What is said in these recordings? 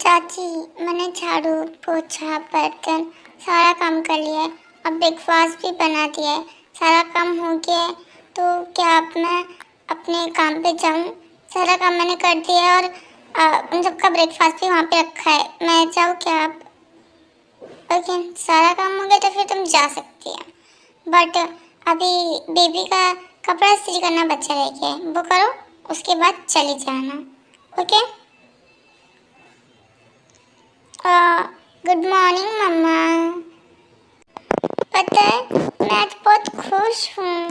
चाची, मैंने झाड़ू पोछा बर्तन सारा काम कर लिया है। अब ब्रेकफास्ट भी बना दिया है, सारा काम हो गया है। तो क्या अब मैं अपने काम पे जाऊँ? सारा काम मैंने कर दिया है और उन सबका ब्रेकफास्ट भी वहाँ पे रखा है। मैं जाऊँ क्या अब? ओके, सारा काम हो गया तो फिर तुम जा सकती है, बट अभी बेबी का कपड़ा इस्त्री करना बचा रह गया है, वो करो, उसके बाद चली जाना। ओके। गुड मॉर्निंग मम्मा। पता है मैं आज बहुत खुश हूँ।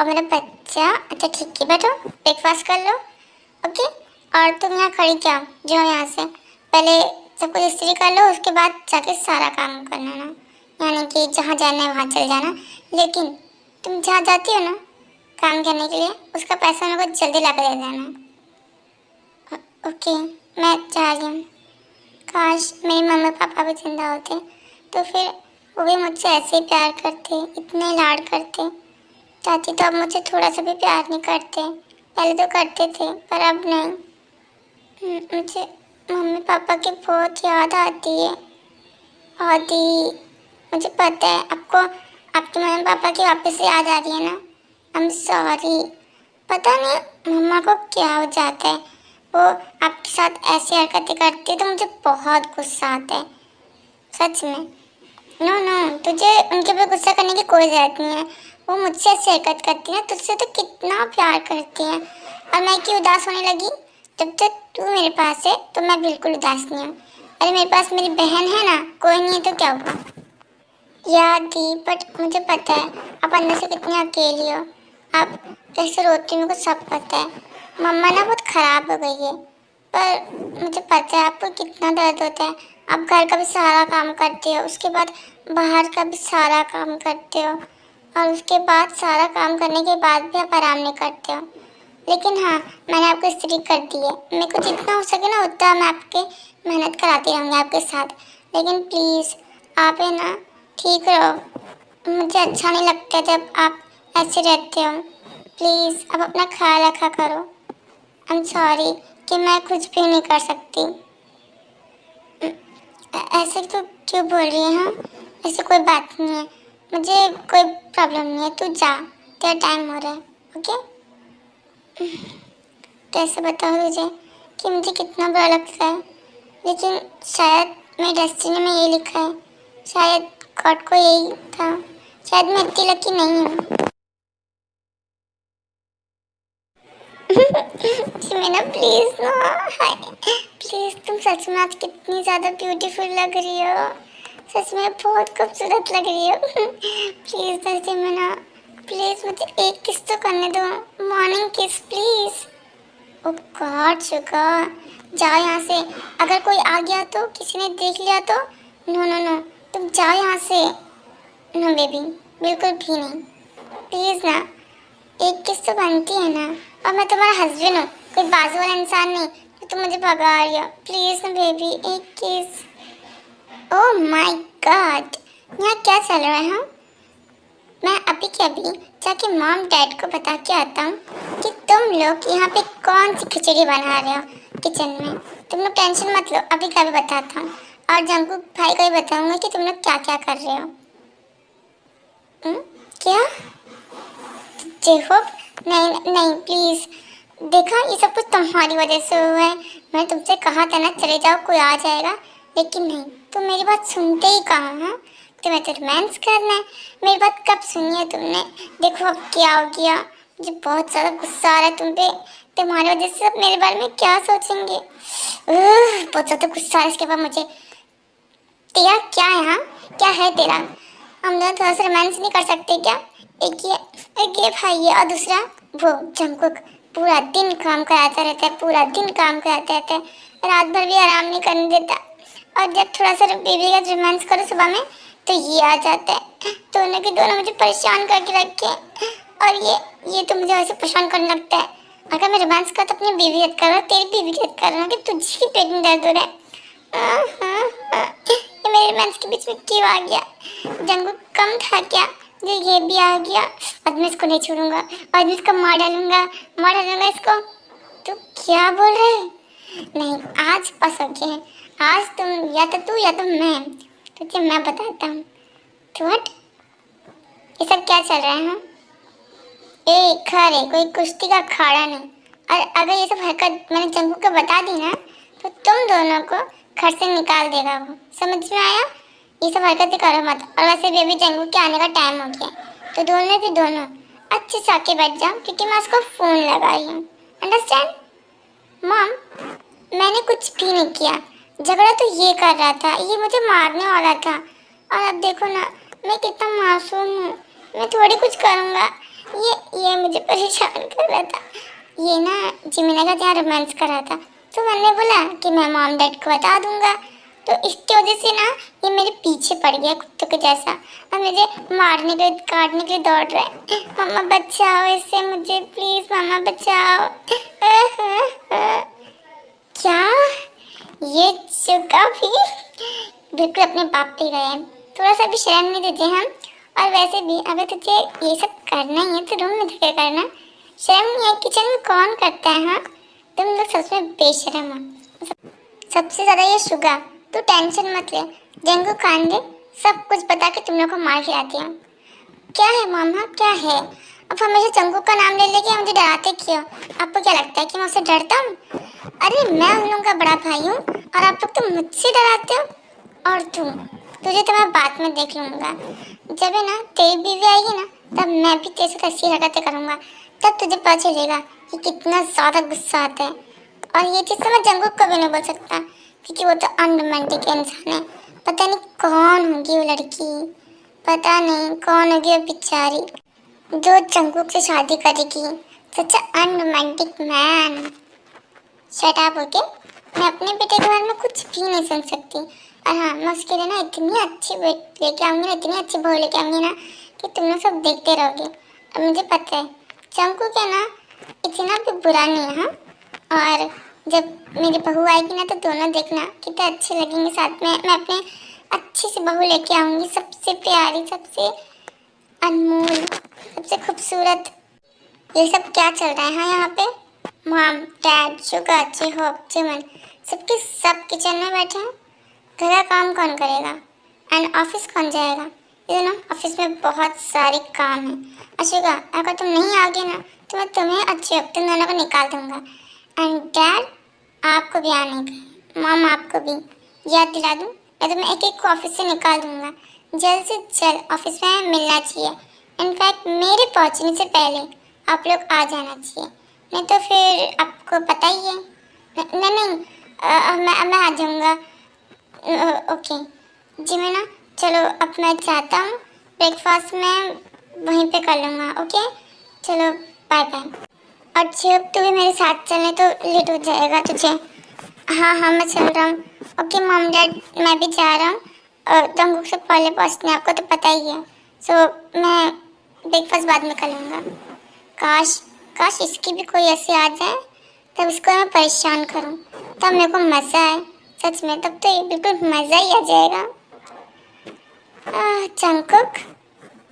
मेरा बच्चा, अच्छा ठीक है, बैठो ब्रेकफास्ट कर लो। ओके, और तुम यहाँ खड़ी क्या हो? जाओ यहाँ से, पहले सब कुछ इस्त्री कर लो, उसके बाद जाके सारा काम करना ना। यानी कि जहाँ जाना है वहाँ चल जाना, लेकिन तुम जहाँ जाती हो ना काम करने के लिए, उसका पैसा मेरे को जल्दी ला कर दे देना। ओके, मैं जा रही हूँ। काश मेरे मम्मी पापा भी जिंदा होते तो फिर वो भी मुझसे ऐसे ही प्यार करते, इतने लाड करते। चाची तो अब मुझे थोड़ा सा भी प्यार नहीं करते, पहले तो करते थे पर अब नहीं। मुझे मम्मी पापा की बहुत याद आती है। आदि, मुझे पता है आपको आपके मम्मी पापा की वापस से याद आ रही है ना। आई एम सॉरी। पता नहीं मम्मा को क्या हो जाता है, वो आपके साथ ऐसी हरकतें करती है तो मुझे बहुत गुस्सा आता है सच में। नो नो, तुझे उनके ऊपर गुस्सा करने की कोई ज़रूरत नहीं है। वो मुझसे ऐसी हरकत करती है, तुझसे तो कितना प्यार करती है। और मैं क्यों उदास होने लगी? जब तक तू मेरे पास है तो मैं बिल्कुल उदास नहीं हूँ। अरे मेरे पास मेरी बहन है ना, कोई नहीं है तो क्या हुआ? याद थी, बट मुझे पता है आप अंदर से कितनी अकेली हो। आप कैसे रोती हो मेरे को सब पता है। मम्मा ना बहुत ख़राब हो गई है, पर मुझे पता है आपको कितना दर्द होता है। आप घर का भी सारा काम करते हो, उसके बाद बाहर का भी सारा काम करते हो, और उसके बाद सारा काम करने के बाद भी आप आराम नहीं करते हो। लेकिन हाँ, मैंने आपको इस्त्री कर दी है। मेरे को जितना हो सके ना उतना मैं आपके मेहनत कराती रहूँगी आपके साथ। लेकिन प्लीज़ आप है ना ठीक रहो, मुझे अच्छा नहीं लगता जब आप ऐसे रहते हो। प्लीज़ आप अपना ख्याल रखा करो। आई एम सॉरी कि मैं कुछ भी नहीं कर सकती। ऐसे तो क्यों बोल रही है? हाँ, ऐसे कोई बात नहीं है, मुझे कोई प्रॉब्लम नहीं है। तू जा, तेरा टाइम हो रहा है। ओके, कैसे बताऊँ तुझे कि मुझे कितना बुरा लगता है, लेकिन शायद मेरे डेस्टिनी में ये लिखा है, शायद गॉड को यही था, शायद मैं इतनी लकी नहीं हूँ। जिमेना प्लीज ना, हाय प्लीज, तुम सच में आज कितनी ज़्यादा ब्यूटीफुल लग रही हो, सच में बहुत खूबसूरत लग रही हो। प्लीज ना जिमेना, प्लीज मुझे एक किस तो करने दो, मॉर्निंग किस प्लीज। ओ गॉड शुगर, जाओ यहाँ से। अगर कोई आ गया तो, किसी ने देख लिया तो? नो नो नो, तुम जाओ यहाँ से। नो बेबी, बिल्कुल भी नहीं। प्लीज़ ना, एक किस तो बनती है ना, और मैं तुम्हारा हस्बैंड हूँ, कोई बाजू वाला इंसान नहीं तो तुम मुझे भगा रही हो। प्लीज़ ना बेबी, एक किस। ओह माय गॉड, यहाँ क्या चल रहा है? हाँ, मैं अभी के अभी जाके मॉम डैड को बता के आता हूँ कि तुम लोग यहाँ पे कौन सी खिचड़ी बना रहे हो किचन में। तुम लोग टेंशन मत लो, अभी का भी बताता हूँ, और जंकू भाई को भी बताऊँगा कि तुम लोग क्या क्या कर रहे हो। क्या? जेहोब, नहीं नहीं प्लीज़, देखा ये सब कुछ तुम्हारी वजह से हुआ है। मैं तुमसे कहा था ना चले जाओ, कोई आ जाएगा, लेकिन नहीं, तुम मेरी बात सुनते ही कहा। हाँ, तुम्हें तो रोमांस करना है, मेरी बात कब सुनी है तुमने? देखो अब क्या हो गया, मुझे बहुत ज़्यादा गुस्सा आ रहा है तुम पे। तुम्हारी वजह से सब मेरे बारे में क्या सोचेंगे? बहुत ज़्यादा गुस्सा आ रहा है इसके बाद मुझे। तेरा क्या है? हाँ, क्या है तेरा? हम दोनों थोड़ा सा रोमांस नहीं कर सकते क्या? एक ये भाई है, और दूसरा वो जंकुक, पूरा दिन काम कराता रहता है, पूरा दिन काम कराता रहता है, रात भर भी आराम नहीं करने देता। और जब थोड़ा सा बेबी का रोमांस करो सुबह में तो ये आ जाता है। दोनों के दोनों मुझे परेशान करके रखे हैं, और ये तो मुझे ऐसे परेशान करने लगता है। अगर मैं रोमांस कर तो अपनी बीवी याद करो, तेरी बीवी याद करो कि तुझे पेट में दर्द हो रहा है। ये मेरे रोमांस के बीच में क्यों आ गया? जंगल कम था क्या जो ये भी आ गया? आज मैं इसको नहीं छोड़ूंगा, आज मैं इसको मार डालूंगा इसको। तू क्या बोल रहे है? नहीं, आज पास हो गया है। आज तुम या तो तू या तो मैं, तुझे मैं बताता हूँ। तो हट, ये सब क्या चल रहा है? ए खैर है, कोई कुश्ती का अखाड़ा नहीं। और अगर ये सब हरकत मैंने जंगू को बता दी ना, तो तुम दोनों को घर से निकाल देगा वो, समझ में आया? ये सब हरकतें करो मत। और वैसे भी अभी जंगू के आने का टाइम हो गया, तो दोनों के दोनों अच्छे से आके बैठ जाओ, क्योंकि मैं उसको फोन लगाई हूँ। अंडरस्टैंड? मॉम, मैंने कुछ भी नहीं किया। झगड़ा तो ये कर रहा था, ये मुझे मारने वाला था। और अब देखो ना, मैं कितना मासूम हूँ, मैं थोड़ी कुछ करूँगा। ये मुझे परेशान कर रहा था। ये ना जिमिना का जहाँ रोमांस कर रहा था, तो मैंने बोला कि मैं मॉम डैड को बता दूंगा। तो इसकी वजह से ना ये मेरे पीछे पड़ गया कुत्ते के जैसा, और मुझे मारने के काटने के लिए दौड़ रहा है। मम्मा बचाओ इससे मुझे, प्लीज मम्मा बचाओ। क्या ये चुका भी बिल्कुल अपने बाप पे गए, थोड़ा सा भी शर्म नहीं देते हम। और वैसे भी अगर तुझे ये सब करना ही है तो रूम में धक्के करना, शर्म नहीं है? किचन में कौन करता है? हाँ, तुम लोग सच में बेशर्म हो। सबसे ज्यादा ये शुगा, तू टेंशन मत ले, जंगू खान दे सब कुछ बता के तुम लोग को मार खिलाती हूँ। क्या है मामा, क्या है? अब हमेशा जंगू का नाम ले लेके मुझे डराते क्यों? आपको क्या लगता है कि मैं उससे डरता हूँ? अरे मैं उन लोगों का बड़ा भाई हूँ, और आप लोग तो मुझसे डराते हो। और तुझे तो मैं बाद में देख लूंगा। जब है ना तेरी बीवी आएगी ना, तब मैं भी तेरे साथ ऐसी हरकतें करूंगा। तब तुझे पता चलेगा कि कितना ज्यादा गुस्सा आता है। और ये चीज़ तो मैं जंगू को भी नहीं बोल सकता, क्योंकि वो तो अनरोमांटिक इंसान है। पता नहीं कौन होगी वो लड़की, पता नहीं कौन होगी वो बेचारी जो जंगू से शादी करेगी। Such unromantic man. Shut up, okay? मैं अपने बेटे के बारे में कुछ भी नहीं सुन सकती। और हाँ, मैं उसके लिए ना इतनी अच्छी बेट लेके आऊँगी ना, इतनी अच्छी बहू लेके आऊँगी ना, कि तुम लोग सब देखते रहोगे। और मुझे पता है चंकू के ना इतना भी बुरा नहीं है। हाँ, और जब मेरी बहू आएगी ना, तो दोनों देखना कितने अच्छे लगेंगे साथ में। मैं अपने अच्छी सी बहू लेके आऊँगी, सबसे प्यारी, सबसे अनमोल, सबसे खूबसूरत। ये सब क्या चल रहा है हाँ यहाँ पे? मॉम डैड शुगर चिहोक चिमन सबके सब किचन में बैठे हैं। घर का काम कौन करेगा एंड ऑफिस कौन जाएगा? ये ना ऑफिस में बहुत सारे काम हैं। अशुगा, अगर तुम नहीं आओगे ना, तो मैं तुम्हें अच्छे तुम दोनों को निकाल दूंगा। एंड डैड, आपको भी आने का। मॉम, आपको भी याद दिला दूँ? मैं तुम्हें एक एक को ऑफिस से निकाल दूंगा। जल्द से जल्द ऑफिस में मिलना चाहिए। इनफैक्ट मेरे पहुंचने से पहले आप लोग आ जाना चाहिए, नहीं तो फिर आपको पता ही है। नहीं, मैं आ जाऊँगा। ओके जी, मैं ना चलो अब मैं चाहता हूँ ब्रेकफास्ट में वहीं पे कर लूँगा। ओके चलो बाय बाय। और जब तू भी मेरे साथ चले तो लेट हो जाएगा तुझे। हाँ मैं चल रहा हूँ। ओके मॉम डैड, मैं भी जा रहा हूँ। जंगू से पहले पहुँचने आपको तो पता ही है। सो मैं ब्रेकफास्ट बाद में कर लूँगा। काश इसकी भी कोई ऐसे आ जाए, तब इसको मैं परेशान करूं, तब मेरे को मज़ा आए। सच में तब तो ये बिल्कुल मज़ा ही आ जाएगा। जंकुक,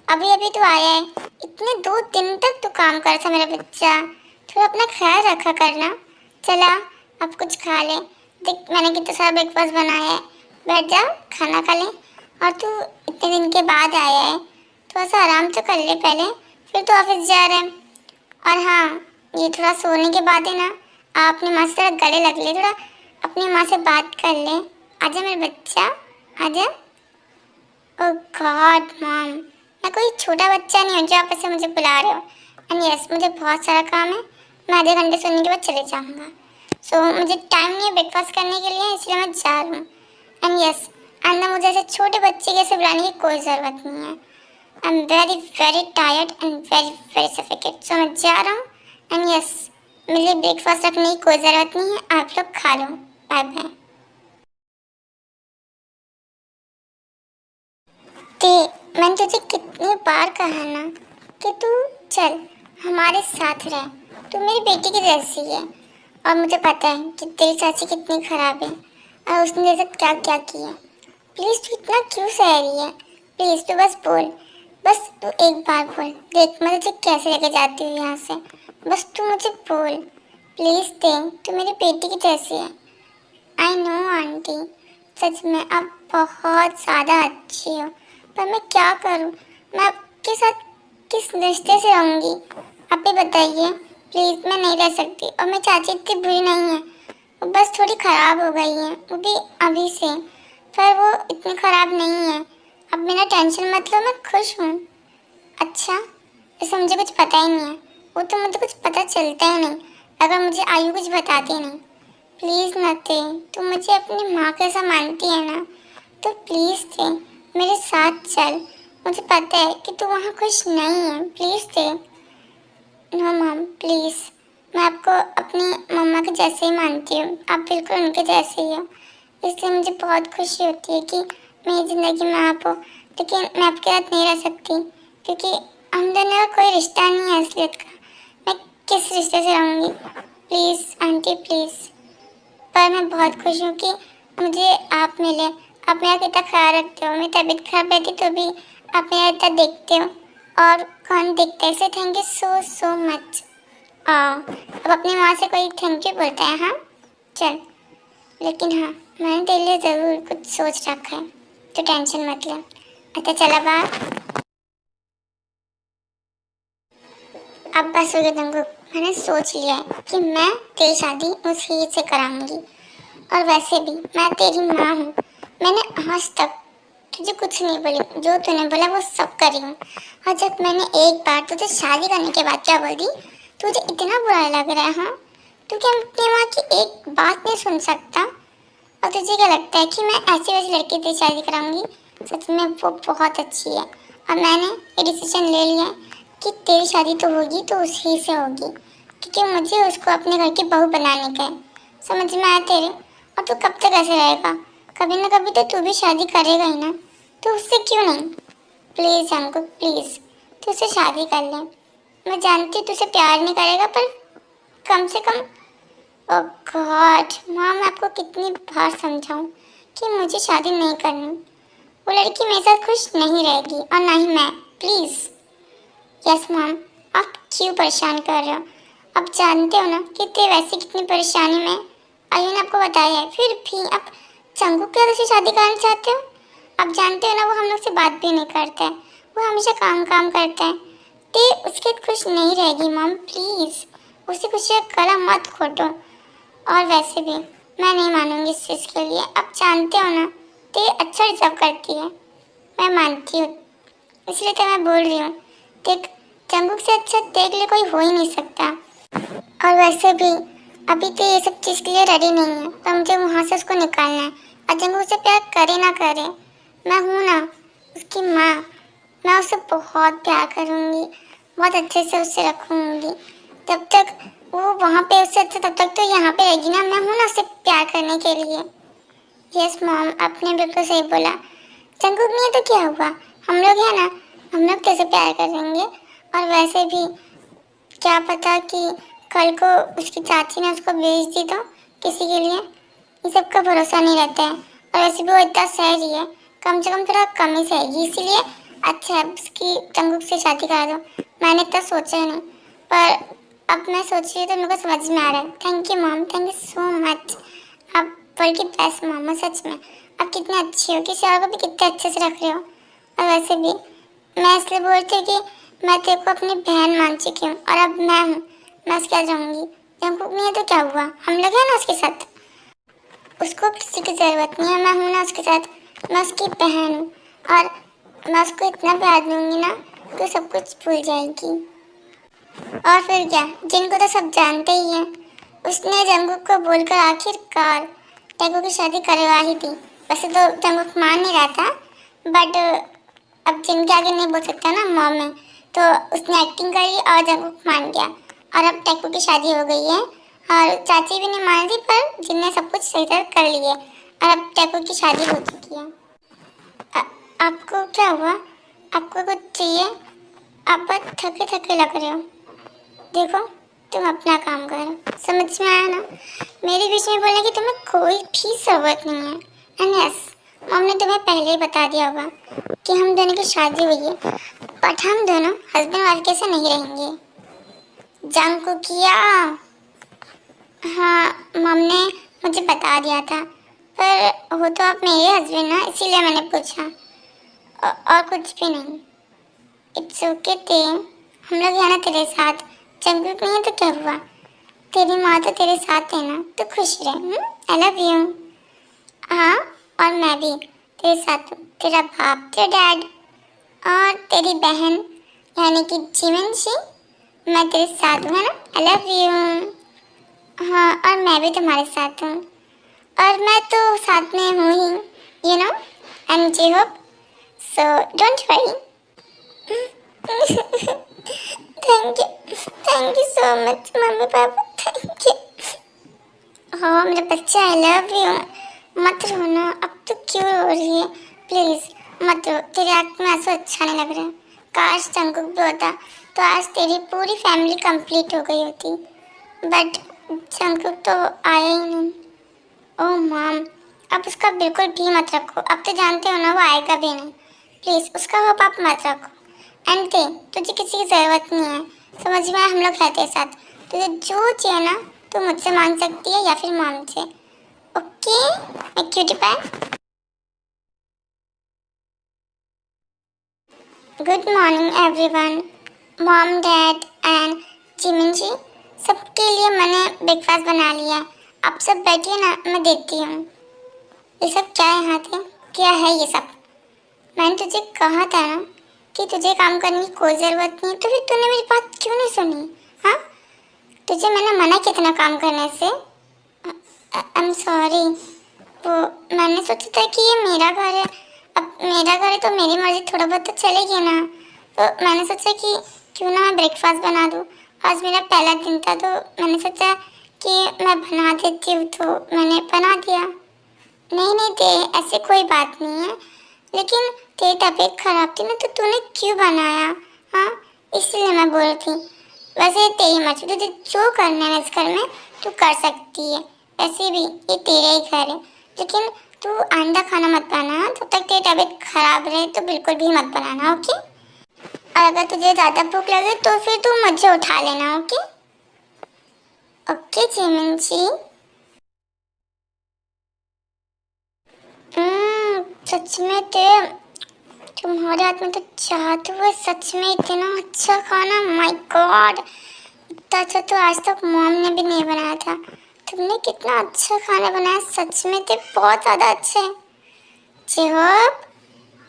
अभी तो आया है, इतने 2 दिन तक तो काम कर रहा था मेरा बच्चा। थोड़ा अपना ख्याल रखा करना। चला अब कुछ खा ले, देख मैंने कितना सारा ब्रेकफास्ट बनाया है। बैठ जा, खाना खा ले। और तू इतने दिन के बाद आया है, थोड़ा सा आराम तो कर ले पहले, फिर तो ऑफिस जा रहे हैं। और हाँ, ये थोड़ा सोने के बाद है ना, आप अपनी माँ से थोड़ा गले लग ले, थोड़ा अपनी माँ से बात कर ले। आजा मेरे बच्चा, आजा। ओह गॉड मॉम, मैं कोई छोटा बच्चा नहीं हूँ जो आप ऐसे मुझे बुला रहे हो। एंड यस, मुझे बहुत सारा काम है, मैं आधे घंटे सोने के बाद चले जाऊँगा। सो मुझे टाइम नहीं है ब्रेकफास्ट करने के लिए, इसलिए मैं जा रहा हूँ। एंड यस, अंदर मुझे ऐसे छोटे बच्चे कैसे बुलाने की कोई ज़रूरत नहीं है। I'm very tired and very suffocated. So मैं जा रहा हूँ। And yes, मुझे ब्रेकफास्ट रखने की कोई ज़रूरत नहीं है, आप लोग खा लो। Bye bye. ते मैंने तुझे कितनी बार कहा ना कि तू चल हमारे साथ रह, तू मेरी बेटी की जैसी है। और मुझे पता है कि तेरी चाची कितनी खराब है और उसने तेरे साथ क्या क्या किया। प्लीज़ तू इतना क्यों सह रही है? प्लीज़ तू बस बोल, बस तू एक बार बोल। देख मैं तुझे कैसे लेके जाती हूँ यहाँ से, बस तू मुझे बोल। प्लीज़ दे, तू मेरी बेटी की जैसी है। आई नो आंटी, सच में आप बहुत ज़्यादा अच्छी हो, पर मैं क्या करूं? मैं आपके साथ किस रिश्ते से रहूंगी? आप ही बताइए प्लीज़। मैं नहीं रह सकती, और मैं चाची इतनी बुरी नहीं है, वो बस थोड़ी ख़राब हो गई है, वो भी अभी से, पर वो इतनी ख़राब नहीं है। अब मेरा टेंशन मत लो, मैं खुश हूँ। अच्छा, इससे मुझे कुछ पता ही नहीं है। वो तो मुझे कुछ पता चलता ही नहीं अगर मुझे आयु कुछ बताती नहीं। प्लीज़ नते, तू मुझे अपनी माँ कैसा मानती है ना, तो प्लीज़ दे, मेरे साथ चल। मुझे पता है कि तू वहाँ खुश नहीं है, प्लीज़ दे। नो मॉम प्लीज़, मैं आपको अपनी मम्मा के जैसे ही मानती हूँ, आप बिल्कुल उनके जैसे ही हो। इसलिए मुझे बहुत खुशी होती है कि मेरी ज़िंदगी में आप हो, लेकिन मैं आपके साथ नहीं रह सकती, क्योंकि हम दोनों का कोई रिश्ता नहीं है असलियत का। मैं किस रिश्ते से रहूँगी? Please aunty please. पर मैं बहुत खुश हूँ कि मुझे आप मिले। आप मेरा कितना ख्याल रखते हो, मेरी तबीयत खराब रहती तो भी आप मेरा इतना देखते हो, और कौन देखता है? इसे thank you so so much. अब अपनी माँ से कोई थैंक यू बोलता है? हाँ चल, लेकिन हाँ, मैंने तेरे लिए ज़रूर कुछ सोच रखा है, तो टेंशन मत ले। अच्छा चला बाहर। अब बस हो गया तुमको, मैंने सोच लिया है कि मैं तेरी शादी उस हीर से कराऊंगी। और वैसे भी मैं तेरी माँ हूँ, मैंने आज तक तुझे कुछ नहीं बोली, जो तूने बोला वो सब करी हूँ। और जब मैंने एक बार तुझे शादी करने के बाद क्या बोल दी, तुझे इतना बुरा लग रहा है? हाँ, तू क्या अपनी माँ की एक बात नहीं सुन सकता? और तुझे क्या लगता है कि मैं ऐसी वैसी लड़की से शादी कराऊंगी? सच में वो बहुत अच्छी है, और मैंने ये डिसीजन ले लिया है कि तेरी शादी तो होगी तो उसी से होगी, क्योंकि मुझे उसको अपने घर की बहू बनाने का है। समझ में आया तेरे? और तू कब तक ऐसे रहेगा? कभी ना कभी तो तू भी शादी करेगा ही ना, तो उससे क्यों नहीं? प्लीज़ हमको प्लीज़, तू उससे शादी कर ले। मैं जानती हूँ तुझसे प्यार नहीं करेगा, पर कम से कम। ओह गॉड माँ, मैं आपको कितनी बार समझाऊं कि मुझे शादी नहीं करनी? वो लड़की मेरे साथ खुश नहीं रहेगी, और ना ही मैं। प्लीज़। यस मॉम, आप क्यों परेशान कर रहे हो? आप जानते हो ना कि ते वैसे कितनी परेशानी में आयु ने आपको बताया है, फिर भी आप चंगू की वजह से शादी करना चाहते हो? आप जानते हो ना वो हम लोग से बात भी नहीं करता है, वो हमेशा काम काम करता है। ते उसके खुश नहीं रहेगी मॉम, प्लीज़ उसकी खुशी का गला मत खोटो। और वैसे भी मैं नहीं मानूंगी इस चीज़ के लिए, आप जानते हो ना ते अच्छा डिजर्व करती है। मैं मानती हूँ, इसलिए तो मैं बोल रही हूँ। देख, जंगुक से अच्छा तेरे लिए कोई हो ही नहीं सकता। और वैसे भी अभी तो ये सब चीज़ के लिए रेडी नहीं है, पर मुझे वहाँ से उसको निकालना है। और जंगुक से प्यार करे ना करे, मैं हूँ ना उसकी माँ, मैं उससे बहुत प्यार करूँगी, बहुत अच्छे से उससे रखूँगी। तब तक वो वहाँ पे उससे अच्छा, तब तक तो यहाँ पे रहेगी ना, मैं हूँ ना उससे प्यार करने के लिए। यस मॉम, आपने बिल्कुल सही बोला। जंगुक नहीं है तो क्या हुआ, हम लोग हैं ना, हम लोग कैसे प्यार करेंगे। और वैसे भी क्या पता कि कल को उसकी चाची ने उसको बेच दी तो किसी के लिए, ये सब का भरोसा नहीं रहता है। और वैसे भी वो इतना सहरी है, कम से कम थोड़ा कम ही सहेगी, इसीलिए अच्छा है उसकी जंगुक से शादी करा दो। मैंने इतना सोचा ही नहीं, पर अब मैं सोच रही हूँ तो मेरे को समझ में आ रहा है। Thank you mom, thank you so much. आप वर्ल्ड की बेस्ट मॉम हो सच में। आप कितने अच्छे हो, किसी और को भी कितने अच्छे से रख रहे हो। और वैसे भी मैं इसलिए बोलती हूँ कि मैं तेरे को अपनी बहन मान चुकी हूँ, और अब मैं हूँ, मैं उसके साथ रहूँगी। जंगुक नहीं है तो क्या हुआ, हम लोग हैं ना उसके साथ, उसको किसी की ज़रूरत नहीं है, मैं हूँ ना उसके साथ, मैं उसकी बहन हूँ। और मैं उसको इतना प्यार दूँगी ना तो सब कुछ भूल जाएगी। और फिर क्या, जिनको तो सब जानते ही हैं, उसने जंगुक को बोलकर आखिरकार टैगो की शादी करवा ही थी। वैसे तो जंगुक मान नहीं रहा था, बट अब जिनके आगे नहीं बोल सकता ना मॉम में, तो उसने एक्टिंग करी और जंगुक मान गया। और अब टैगो की शादी हो गई है, और चाची भी नहीं मान रही, पर जिनने सब कुछ सही तरह कर लिए, और अब टैगो की शादी हो चुकी है। आपको क्या हुआ, आपको कुछ चाहिए? आप बहुत थके थके लग रहे हो। देखो, तुम अपना काम करो, समझ में आया ना? मेरे बीच में बोलने की तुम्हें कोई भी जरूरत नहीं है। एंड यस, मम्मी ने तुम्हें पहले ही बता दिया होगा कि हम दोनों की शादी हुई है, बट हम दोनों हस्बैंड वाइफ कैसे नहीं रहेंगे। जंग को किया हाँ, मम ने मुझे बता दिया था, पर हो तो आप मेरे हस्बैंड ना, इसीलिए मैंने पूछा, और कुछ भी नहीं। इट्स ओके ते, हम लोग हैं ना तेरे साथ। जंगकुक नहीं है तो क्या हुआ, तेरी माँ तो तेरे साथ है ना, तो खुश रहे। आई लव यू। हाँ, और मैं भी तेरे साथ हूँ, तेरा बाप, तेरा डैड और तेरी बहन यानी कि जीवनशी, मैं तेरे साथ हूँ, है ना। आई लव यू। हाँ, और मैं भी तुम्हारे साथ हूँ, और मैं तो साथ में हूँ ही, you know, and J Hope so, don't worry. Thank you so much mummy papa, thank you. हाँ मेरे बच्चे, आई लव यू। मत रोना, अब तो क्यों रो रही है, प्लीज मत रो, तेरी आंख में आंसू अच्छा नहीं लग रहा है। काश जंगकुक भी होता तो आज तेरी पूरी फैमिली कंप्लीट हो गई होती, बट जंगकुक तो आया ही नहीं। ओह मॉम, अब उसका बिल्कुल भी मत रखो, अब तो जानते हो ना वो आएगा भी नहीं। प्लीज उसका होप आप मत रखो। एंड दे, तुझे किसी की जरूरत नहीं है, समझ में आया, हम लोग रहते हैं साथ। तुझे जो चाहिए ना तू मुझसे मांग सकती है या फिर मॉम से। ओके मैं cutie pie. Good morning everyone, mom dad and Jimin ji, सबके लिए मैंने ब्रेकफास्ट बना लिया है। आप सब बैठिए ना, मैं देती हूँ। ये सब क्या है हाथ में, क्या है ये सब। मैंने तुझे कहा था ना कि तुझे काम करने की कोई ज़रूरत नहीं है, तो फिर तूने मेरी बात क्यों नहीं सुनी। हाँ, तुझे मैंने मना कितना काम करने से। आई एम सॉरी, वो मैंने सोचा था कि ये मेरा घर है, अब मेरा घर है तो मेरी मर्जी थोड़ा बहुत तो चलेगी ना। तो मैंने सोचा कि क्यों ना मैं ब्रेकफास्ट बना दूँ। आज मेरा पहला दिन था तो मैंने सोचा कि मैं बना देती हूँ, तो मैंने बना दिया। नहीं नहीं दे, ऐसे कोई बात नहीं है, लेकिन तेरी तबीयत खराब थी ना, तो तूने क्यों बनाया। हाँ, इसलिए मैं बोल रही थी। वैसे तेरी मर्जी, तुझे जो करना है इस घर में तू कर सकती है, वैसे भी ये तेरा ही घर है। लेकिन तू आइंदा खाना मत बनाना, जब तक तेरी तबीयत खराब रहे तो बिल्कुल भी मत बनाना, ओके। और अगर तुझे ज़्यादा भूख लगे तो फिर तू मुझे उठा लेना, ओके। ओके जिमिन जी। सच में तुम्हारे हाथ में तो जादू है, सच में इतना अच्छा खाना, माय गॉड। इतना अच्छा तो आज तक मॉम ने भी नहीं बनाया था। तुमने कितना अच्छा खाना बनाया, सच में थे बहुत ज़्यादा अच्छे। जेहोब,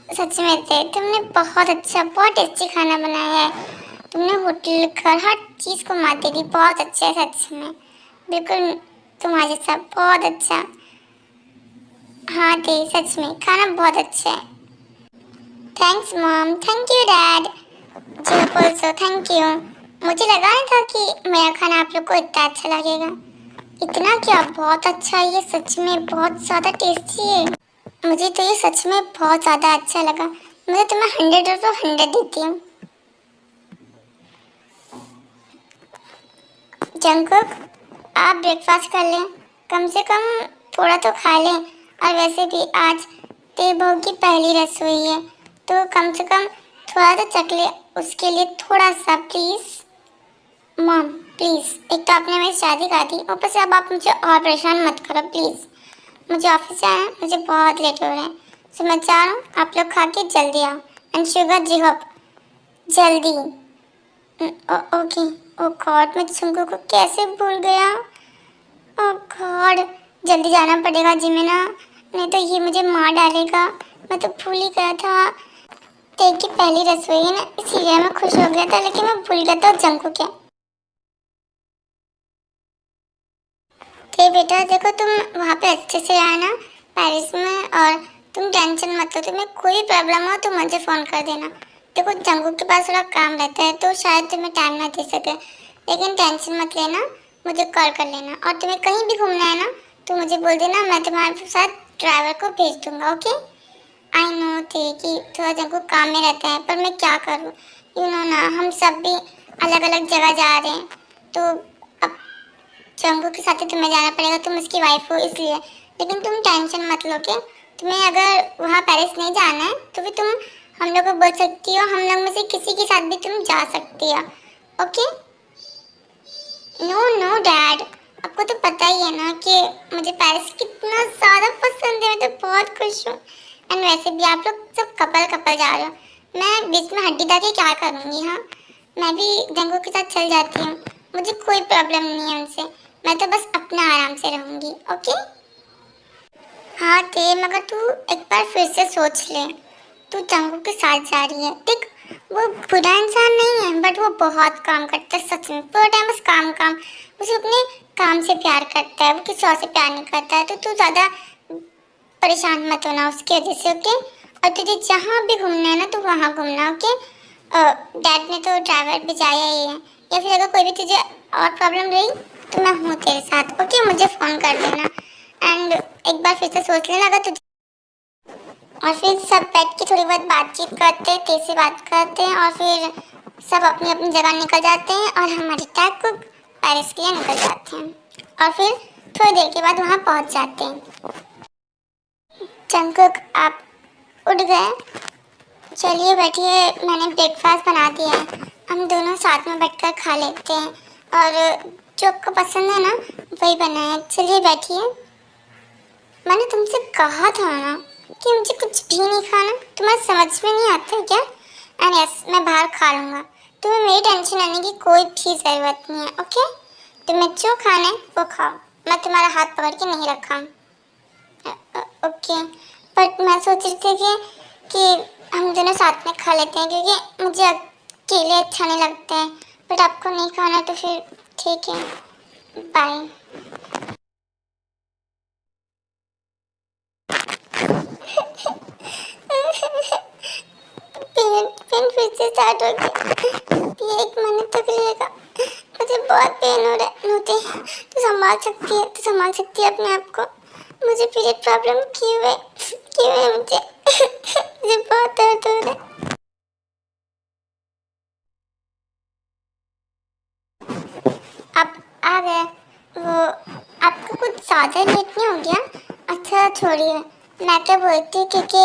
सच में थे तुमने बहुत अच्छा, बहुत टेस्टी खाना बनाया है। तुमने होटल घर हर चीज़ को मात दे दी, बहुत अच्छा है सच में, बिल्कुल तुम्हारे जैसा बहुत अच्छा। हाँ थे, सच में खाना बहुत अच्छा है। Thanks mom, thank you dad, जी ऑल्सो थैंक यू। मुझे लगा नहीं था कि मेरा खाना आप लोग को इतना अच्छा लगेगा। इतना क्या, बहुत अच्छा है ये, सच में बहुत ज़्यादा टेस्टी है। मुझे तो ये सच में बहुत ज़्यादा अच्छा लगा। मुझे तो मैं 100 देती हूँ। जंकुक, आप ब्रेकफास्ट कर लें, कम से कम थोड़ा तो खा लें। और वैसे भी आज तेरी बहू की पहली रसोई है, तो कम से कम थोड़ा तो चख ले, उसके लिए थोड़ा सा प्लीज़। मॉम प्लीज़, एक तो आपने मेरी शादी कर दी, ऊपर से अब आप मुझे और परेशान मत करो प्लीज़। मुझे ऑफिस जाना है, मुझे बहुत लेट हो रहा है, तो मैं चाह रहा हूँ आप लोग खा के जल्दी आओ। एंड शुगर जी होप जल्दी। ओके। ओ गॉड, मैं सुंगू को कैसे भूल गया। ओ गॉड, जल्दी जाना पड़ेगा जिम में ना, नहीं तो ये मुझे मार डालेगा। मैं तो भूल ही गया था, तेरी की पहली रसोई है ना, इसीलिए मैं खुश हो गया था, लेकिन मैं भूल गया था जंकू क्या। ते बेटा देखो, तुम वहाँ पे अच्छे से आना पेरिस में, और तुम टेंशन मत लो, तुम्हें कोई प्रॉब्लम हो तो मुझे फ़ोन कर देना। देखो जंगकुक के पास थोड़ा काम रहता है तो शायद तुम्हें टाइम ना दे सके, लेकिन टेंशन मत लेना, मुझे कॉल कर लेना। और तुम्हें कहीं भी घूमना है ना तो मुझे बोल देना, मैं तुम्हारे साथ ड्राइवर को भेज दूँगा, ओके। आई नो थे कि थोड़ा जंगकुक काम में रहता है, पर मैं क्या करूँ, यू नो ना, हम सब भी अलग अलग जगह जा रहे हैं, तो अब जंगू के साथ ही तुम्हें जाना पड़ेगा, तुम उसकी वाइफ हो इसलिए। लेकिन तुम टेंशन मत लो कि तुम्हें अगर वहाँ पेरिस नहीं जाना है तो भी तुम हम लोग को बोल सकती हो, हम लोग में से किसी के साथ भी तुम जा सकती हो, ओके। नो नो डैड, आपको तो पता ही है ना कि मुझे पेरिस कितना ज़्यादा पसंद है, मैं तो बहुत खुश हूँ। एंड वैसे भी आप लोग सब कपल कपल जा रहे हो, मैं बीच में हड्डी डाल के क्या करूँगी? हाँ, मैं भी जंगों के साथ चल जाती हूँ, मुझे कोई प्रॉब्लम नहीं है उनसे, मैं तो बस अपना आराम से रहूँगी। ओके? हाँ ते, मगर तू एक बार फिर से सोच ले, तू जंगों के साथ जा रही है। देख, वो बुरा इंसान नहीं है, बट वो बहुत काम करता है, सच में पूरा टाइम बस काम काम। उसे अपने काम से प्यार करता है, वो किसी और से प्यार नहीं करता है। तो तू ज़्यादा परेशान मत होना उसकी वजह से। ओके? और तुझे जहाँ भी घूमना है ना, तो वहाँ घूमना। ओके? डैड ने तो ड्राइवर भिजाया ही है, या फिर अगर कोई भी तुझे और प्रॉब्लम रही तो मैं हूँ तेरे साथ। ओके? मुझे फ़ोन कर देना। एंड एक बार फिर से सोच लेना अगर तुझे, और फिर सब बैठ के थोड़ी बहुत बातचीत करते हैं, तेरे से बात करते हैं, और फिर सब अपनी अपनी जगह निकल जाते हैं और हमारे टैग को पेरिस के लिए निकल जाते हैं। और फिर थोड़ी देर के बाद वहाँ पहुँच जाते हैं। जंकुक, आप उठ गए? चलिए बैठिए, मैंने ब्रेकफास्ट बना दिया है, हम दोनों साथ में बैठकर खा लेते हैं। और जो आपको पसंद है ना वही बना है। चलिए बैठिए। मैंने तुमसे कहा था ना कि मुझे कुछ भी नहीं खाना, तुम्हें समझ में नहीं आता क्या? एंड यस, मैं बाहर खा लूँगा, तुम्हें मेरी टेंशन लेने की कोई भी ज़रूरत नहीं है। ओके? तुम्हें जो खाना है वो खाओ, मैं तुम्हारा हाथ पकड़ के नहीं रखा। ओके, बट मैं सोच रही थी कि हम दोनों साथ में खा लेते हैं, क्योंकि मुझे अकेले अच्छा नहीं लगता है। बट आपको नहीं खाना तो फिर ठीक है, बाय। पेन फिर से स्टार्ट हो गया। ये 1 महीने तक रहेगा, मुझे बहुत पेन हो रहा है। नूते, तू संभाल सकती है अपने आप को। मुझे पीरियड प्रॉब्लम क्यों है मुझे मुझे बहुत दर्द हो रहा है। आप आ गए? वो आपको कुछ ज़्यादा लेट नहीं हो गया? अच्छा छोड़िए, मैं क्या बोलती हूँ, क्योंकि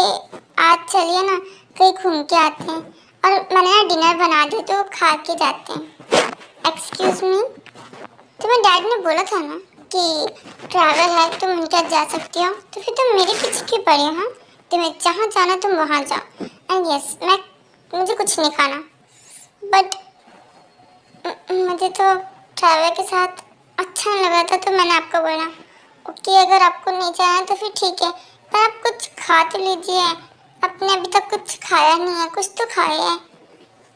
आज चलिए ना कहीं घूम के आते हैं, और मैंने ना डिनर बना दी तो खा के जाते हैं। एक्सक्यूज़ मी, तुम्हें डैड ने बोला था ना कि ट्रैवल है तुम उनके साथ जा सकती हो, तो फिर तुम मेरे पीछे क्यों पड़ी हो? हाँ, तुम्हें जहाँ जाना तुम वहाँ जाओ। एंड यस, मुझे कुछ नहीं खाना, बट मुझे तो ट्रैवल के साथ अच्छा नहीं लगा था, तो मैंने आपको बोला। ओके, अगर आपको नहीं जाना तो फिर ठीक है, पर आप कुछ खा तो लीजिए, आपने अभी तक कुछ खाया नहीं है, कुछ तो खाया है।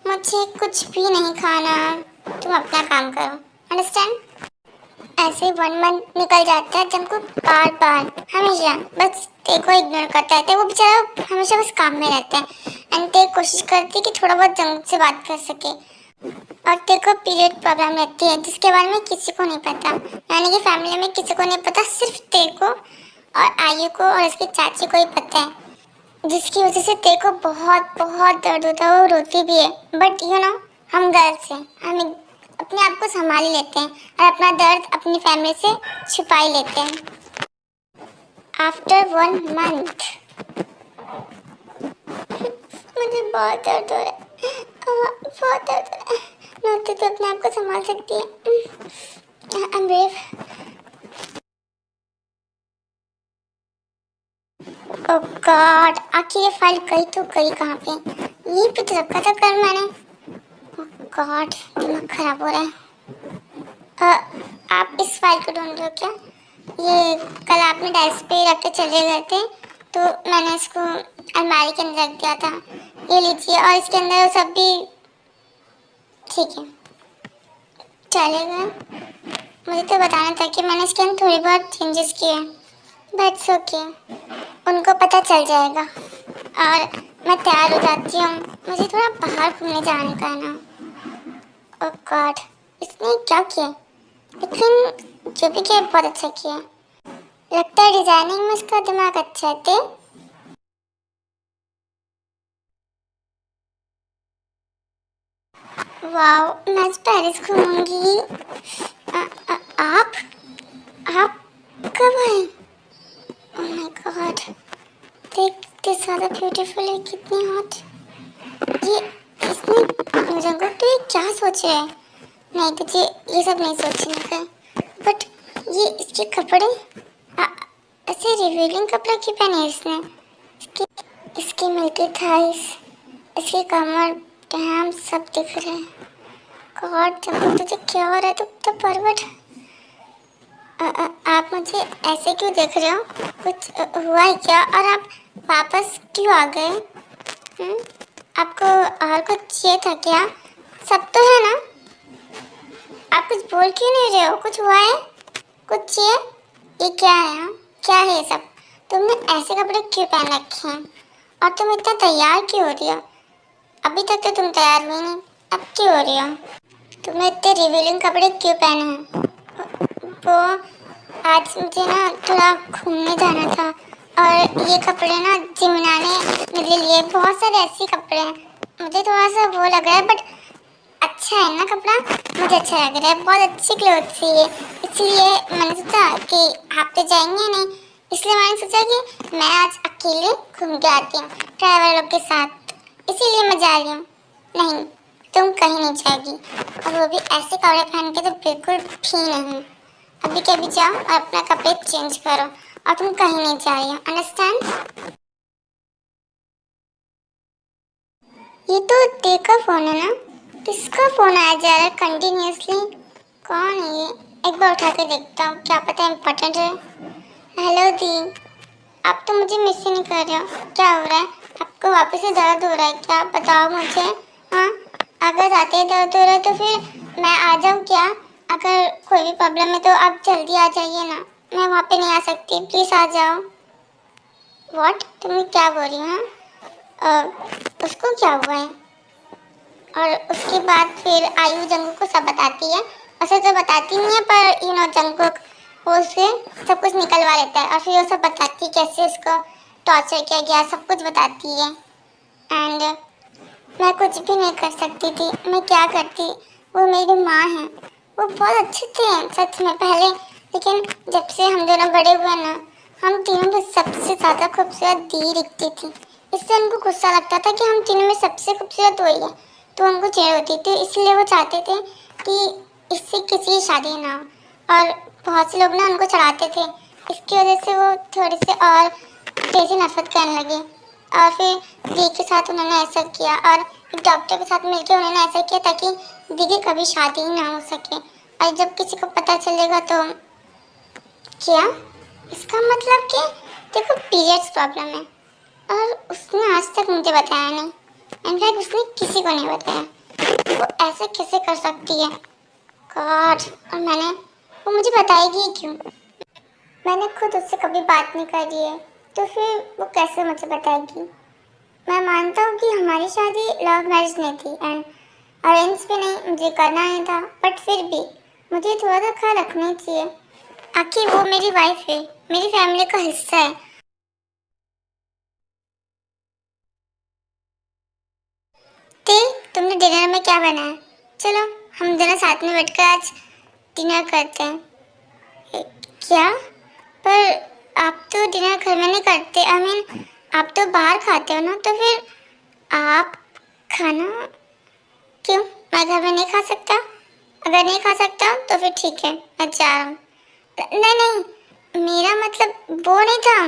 मुझे कुछ भी नहीं खाना, तुम अपना काम करो, अंडरस्टैंड? ऐसे ही 1 मंथ निकल जाता है जब को बार बार हमेशा बस तेरे को इग्नोर करता है, वो बेचारा हमेशा बस काम में रहता है। एंड ते कोशिश करती है कि थोड़ा बहुत जंग से बात कर सके, और तेरे को पीरियड प्रॉब्लम रहती है जिसके बारे में किसी को नहीं पता, यानी कि फैमिली में किसी को नहीं पता, सिर्फ तेरे को और आयु को और इसकी चाची को ही पता है, जिसकी वजह से तेरे को बहुत बहुत दर्द होता है, वो रोती भी है। बट यू नो, हम गर्ल्स हैं, हम अपने आप को संभाल लेते हैं और अपना दर्द अपनी फैमिली से छुपा ही लेते हैं। आफ्टर 1 मंथ मुझे बहुत दर्द हो रहा है, बहुत दर्द हो रहा है। नोती तो अपने आप को संभाल सकती है। I am brave. Oh God, आखिर ये फाइल गई तो गई कहाँ पे? यहीं पे तो रखा था कल मैंने। ओह गॉड, दिमाग खराब हो रहा है। आप इस फाइल को ढूंढ रहे हो क्या? ये कल आपने डेस्क पे रख के चले गए थे, तो मैंने इसको अलमारी के अंदर रख दिया था। ये लीजिए, और इसके अंदर वो सब भी ठीक है। चलेगा, मुझे तो बताना था कि मैंने इसके अंदर थोड़ी बहुत चेंजेस किए हैं, बट ओके, उनको पता चल जाएगा। और मैं तैयार हो जाती हूँ, मुझे थोड़ा बाहर घूमने जाने का है ना। ओह गॉड, इसने क्या किया? लेकिन जो भी किया बहुत अच्छा किया, लगता है डिजाइनिंग में इसका दिमाग अच्छा है। ते वाओ, मैं पेरिस घूमूंगी। आप आप कब आए? ओह माय गॉड, देख कितनी ज़्यादा ब्यूटीफुल है, कितनी हॉट। ये इसने मुझे को तो ये क्या सोच रहा है? नहीं, तुझे ये सब नहीं सोचने का, बट ये इसके कपड़े ऐसे रिवीलिंग कपड़े क्यों पहने हैं इसने? इसकी इसकी मिल्की थाइस, इसकी कमर, डैम सब दिख रहे हैं। गॉड जब तुझे क्या हो रहा है? तो परवट आप मुझे ऐसे क्यों देख रहे हो? कुछ हुआ है क्या? और आप वापस क्यों आ गए? आपको और कुछ चाहिए था क्या? सब तो है ना? आप कुछ बोल क्यों नहीं रहे हो? कुछ हुआ है? कुछ चाहिए? ये क्या है? हाँ? क्या है ये सब? तुमने ऐसे कपड़े क्यों पहन रखे हैं? और तुम इतना तैयार क्यों हो रही हो? अभी तक तो तुम तैयार हुई नहीं, अब क्यों हो रही हो? तुमने इतने रिवीलिंग कपड़े क्यों पहने हैं? वो आज मुझे ना थोड़ा घूमने जाना था और ये कपड़े ना जिमनाने मेरे लिए बहुत सारे ऐसे कपड़े हैं। मुझे थोड़ा सा वो लग रहा है बट अच्छा है ना कपड़ा, मुझे अच्छा लग रहा है। बहुत अच्छी क्लोथ्स है ये, इसलिए मैंने सोचा कि आप तो जाएंगे नहीं, इसलिए मैंने सोचा कि मैं आज अकेले घूम के आती हूँ ड्राइवर लोग के साथ, इसीलिए मैं जा रही हूँ। नहीं, तुम कहीं नहीं जाएगी, और वो भी ऐसे कपड़े पहन के तो बिल्कुल भी नहीं। अभी के अभी जाओ और अपना कपड़े चेंज करो, और तुम कहीं नहीं जा रही हो, अंडरस्टैंड? ये तो दी का फोन है ना? किसका फोन आया जा रहा है कंटिन्यूसली? कौन है ये? एक बार उठा के देखता हूँ, क्या पता इम्पोर्टेंट है। हेलो दी, आप तो मुझे मिस ही नहीं कर रहे हो, क्या हो रहा है? आपको वापस से दर्द हो रहा है क्या? बताओ मुझे। हाँ, अगर रात में दर्द हो रहा है तो फिर मैं आ जाऊँ क्या? अगर कोई भी प्रॉब्लम है तो आप जल्दी आ जाइए ना, मैं वहाँ पे नहीं आ सकती, प्लीज़ आ जाओ। व्हाट? तुम क्या बोल रही हो? उसको क्या हुआ है? और उसके बाद फिर आयु जंगकुक को सब बताती है। वैसे तो बताती नहीं है पर जंगकुक वो उससे सब कुछ निकलवा लेता है और फिर वो सब बताती है कैसे उसको टॉर्चर किया गया, सब कुछ बताती है। एंड मैं कुछ भी नहीं कर सकती थी, मैं क्या करती? वो मेरी माँ है, वो बहुत अच्छे थे सच में पहले, लेकिन जब से हम दोनों बड़े हुए ना, हम तीनों में सबसे ज़्यादा खूबसूरत दी दिखती थी। इससे उनको गुस्सा लगता था कि हम तीनों में सबसे खूबसूरत वही है, तो उनको चिढ़ होती थी, इसलिए वो चाहते थे कि इससे किसी की शादी ना हो। और बहुत से लोग ना उनको चढ़ाते थे, इसकी वजह से वो थोड़े से और तेज़ी नफरत करने लगे। और फिर दी के साथ उन्होंने ऐसा किया और एक डॉक्टर के साथ मिलकर उन्होंने ऐसा किया ताकि दी की कभी शादी ही ना हो सके। और जब किसी को पता चलेगा तो क्या? इसका मतलब कि देखो पीरियड्स प्रॉब्लम है, और उसने आज तक मुझे बताया नहीं। इनफैक्ट उसने किसी को नहीं बताया। वो ऐसे कैसे कर सकती है? गॉड, और वो मुझे बताएगी क्यों? मैंने खुद उससे कभी बात नहीं करी है, तो फिर वो कैसे मुझे बताएगी? मैं मानता हूँ कि हमारी शादी लव मैरिज नहीं थी एंड अरेंज भी नहीं, मुझे करना नहीं था, बट फिर भी मुझे थोड़ा सा ख्याल रखना चाहिए। आखिर वो मेरी वाइफ है, मेरी फैमिली का हिस्सा है। ते तुमने डिनर में क्या बनाया? चलो हम दोनों साथ में बैठकर आज डिनर करते हैं। क्या? पर आप तो डिनर घर में नहीं करते, आई मीन आप तो बाहर खाते हो ना, तो फिर आप खाना क्यों? मैं घर में नहीं खा सकता? अगर नहीं खा सकता तो फिर ठीक है, मैं जा रहा हूँ। नहीं नहीं, मेरा मतलब वो नहीं था,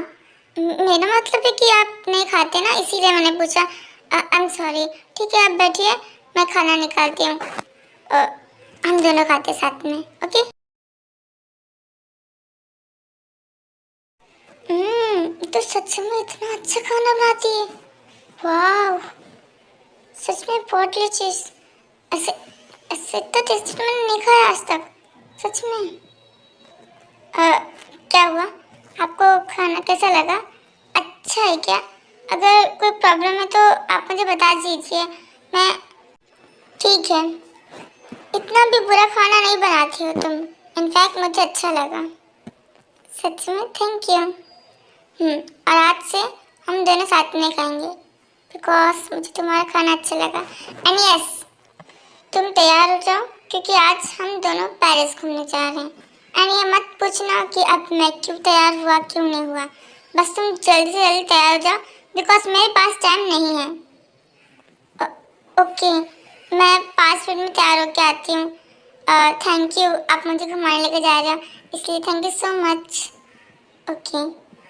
मेरा मतलब है कि आप नहीं खाते ना, इसीलिए मैंने पूछा। आई एम सॉरी। ठीक है, आप बैठिए, मैं खाना निकालती हूँ। हम दोनों खाते साथ में, ओके? तो सच में इतना अच्छा खाना बनाती है? वाह, सच में बहुत डिलीशियस। ऐसे ऐसे तो टेस्टी मैंने नहीं खाया आज तक, सच में। क्या हुआ? आपको खाना कैसा लगा? अच्छा है क्या? अगर कोई प्रॉब्लम है तो आप मुझे बता दीजिए, मैं ठीक है। इतना भी बुरा खाना नहीं बनाती हो तुम, इनफैक्ट मुझे अच्छा लगा, सच में थैंक यू। और आज से हम दोनों साथ में खाएंगे बिकॉज मुझे तुम्हारा खाना अच्छा लगा। एंड यस, तुम तैयार हो जाओ क्योंकि आज हम दोनों पेरिस घूमने जा रहे हैं। एंड ये मत पूछना कि अब मैं क्यों तैयार हुआ क्यों नहीं हुआ, बस तुम जल्दी से जल्दी तैयार हो जाओ बिकॉज मेरे पास टाइम नहीं है। ओके, मैं 5 मिनट में तैयार होके आती हूँ। थैंक यू, आप मुझे घुमाने लेके जा रहे हो इसलिए thank you so much. Okay,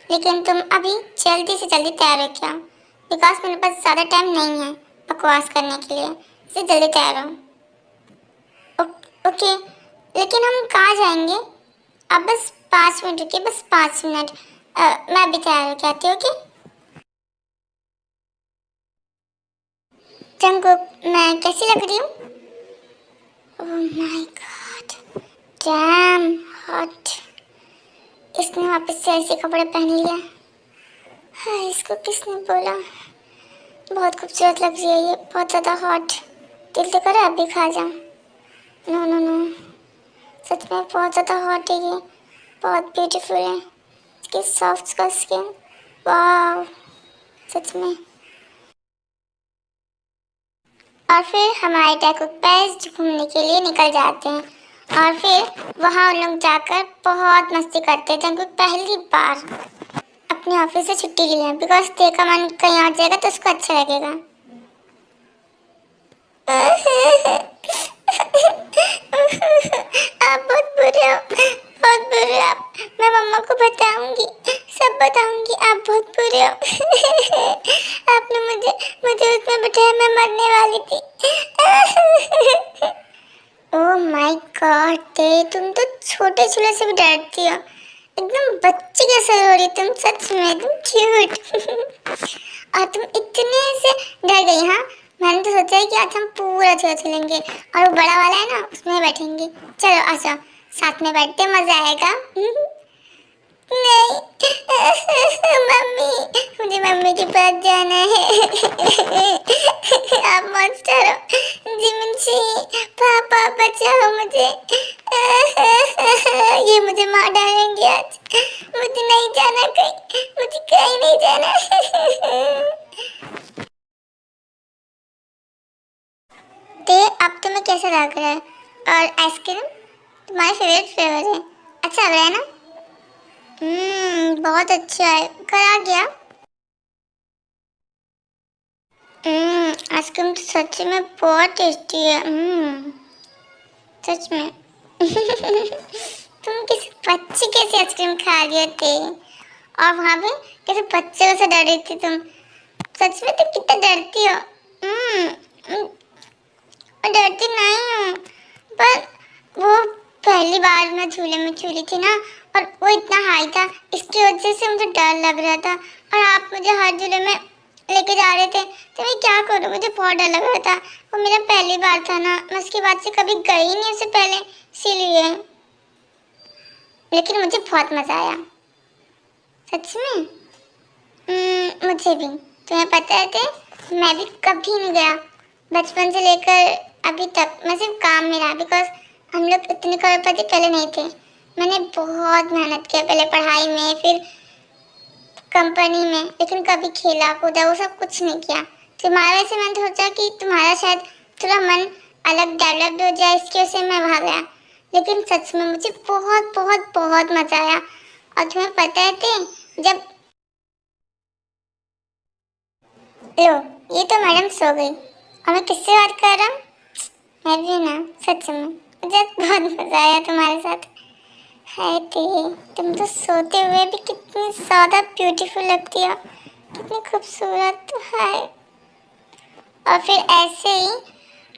लेकिन तुम अभी जल्दी से जल्दी तैयार हो क्या? बिकॉज मेरे पास ज़्यादा टाइम नहीं है बकवास करने के लिए, इसलिए जल्दी तैयार हो। ओके, लेकिन हम कहाँ जाएंगे? अब बस 5 मिनट रुकिए, बस 5 मिनट। मैं अभी तैयार हो जाती हूँ। ओके जंगकुक, मैं कैसी लग रही हूँ? Oh my God, damn hot. इसने वापस से ऐसे कपड़े पहन लिया। हाँ, इसको किसने बोला? बहुत खूबसूरत लग रही है ये, बहुत ज़्यादा हॉट। दिल तो करे अभी खा जाऊँ। नो नो नो, सच में बहुत ज़्यादा हॉट है ये, बहुत ब्यूटीफुल है। इसकी सॉफ्ट सा स्किन, वाह, सच में। और फिर हमारे टैकुक पैस घूमने के लिए निकल जाते हैं और फिर वहाँ उन लोग जाकर बहुत मस्ती करते हैं। जंकुक पहली बार अपने ऑफिस से छुट्टी ली है बिकॉज ते का मन कहीं और जाएगा तो उसको अच्छा लगेगा। आप बहुत बुरे हो, बहुत बुरे हो आप। मैं मम्मा को बताऊंगी, सब बताऊंगी, आप बहुत बुरे हो। आपने मुझे मुझे उसमें बिठाया, मैं मरने वाली थी। ओह माय गॉड, ते तुम तो छोटे चूल्हे से भी डरती हो, एकदम बच्चे जैसे हो रही तुम, सच में एकदम क्यूट। और तुम इतने से डर गई। हाँ, मैंने तो सोचा है कि आज हम पूरा झूला झूलेंगे और वो बड़ा वाला है ना उसमें बैठेंगे। चलो आ जाओ, साथ में बैठते मजा आएगा। नहीं, मम्मी, मुझे मम्मी के पास जाना है। आप मॉन्स्टर हो, जिमिनशी, पापा बचाओ मुझे। ये मुझे मार डालेंगे आज। मुझे नहीं जाना कहीं, मुझे कहीं नहीं जाना। ते अब तुम्हें कैसा लग रहा है? और आइसक्रीम तुम्हारा फेवरेट फ्लेवर है, अच्छा लग रहा है ना? बहुत अच्छा है, करा गया। आइसक्रीम तो सच में बहुत टेस्टी है। सच में। तुम किसी बच्चे कैसे आइसक्रीम खा रही थे और वहाँ पे कैसे बच्चे से डर रही थी तुम? सच में तुम कितना डरती हो? डरती नहीं हूँ, पर वो पहली बार मैं झूले में झूली थी ना, और वो इतना हाई था, इसकी वजह से मुझे डर लग रहा था। और आप मुझे हर झूले में लेके जा रहे थे तो मैं क्या करूँ, मुझे बहुत डर लग रहा था। वो मेरा पहली बार था ना, मैं उसके बाद से कभी गई नहीं उससे पहले, इसीलिए। लेकिन मुझे बहुत मज़ा आया, सच में। मुझे भी। तुम्हें पता है थे, मैं भी कभी नहीं गया बचपन से लेकर अभी तक, मैं सिर्फ काम में रहा बिकॉज हम लोग इतने करोड़पति पहले नहीं थे। मैंने बहुत मेहनत किया, पहले पढ़ाई में, फिर कंपनी में, लेकिन कभी खेला कूदा वो सब कुछ नहीं किया। तुम्हारे वजह से मैंने सोचा कि तुम्हारा शायद थोड़ा मन अलग डेवलप्ड हो जाए, इसकी वजह से मैं वहाँ गया। लेकिन सच में मुझे बहुत बहुत बहुत मज़ा आया। और तुम्हें पता है थे, जब लो, ये तो मैडम सो गई और मैं किससे बात कर रहा हूँ? मैं भी ना, सच में मुझे बहुत मज़ा आया तुम्हारे साथ। हाय ते, तुम तो सोते हुए भी कितनी ज़्यादा ब्यूटीफुल लगती हो, कितनी खूबसूरत। हाय। और फिर ऐसे ही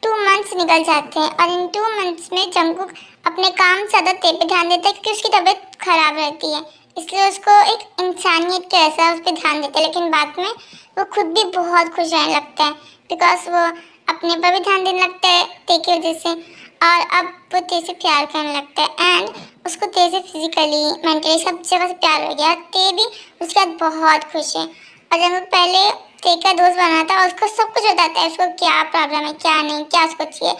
2 मंथ्स निकल जाते हैं और इन 2 मंथ्स में जंगकुक अपने काम से ज़्यादा ते पे ध्यान देता है क्योंकि उसकी तबीयत खराब रहती है, इसलिए उसको एक इंसानियत के ऐसा उस पर ध्यान देता है। लेकिन बाद में वो खुद भी बहुत खुश रहने लगता है बिकॉज वो अपने पर भी ध्यान देने लगता है ते की वजह से, और अब वो ते से प्यार करने लगता है एंड उसको ते से फिजिकली मेंटली सब जगह से प्यार हो गया। ते भी उसके बाद बहुत खुश है और जब वो पहले ते का दोस्त बना था और उसको सब कुछ बताता है, उसको क्या प्रॉब्लम है, क्या नहीं, क्या उसको चाहिए,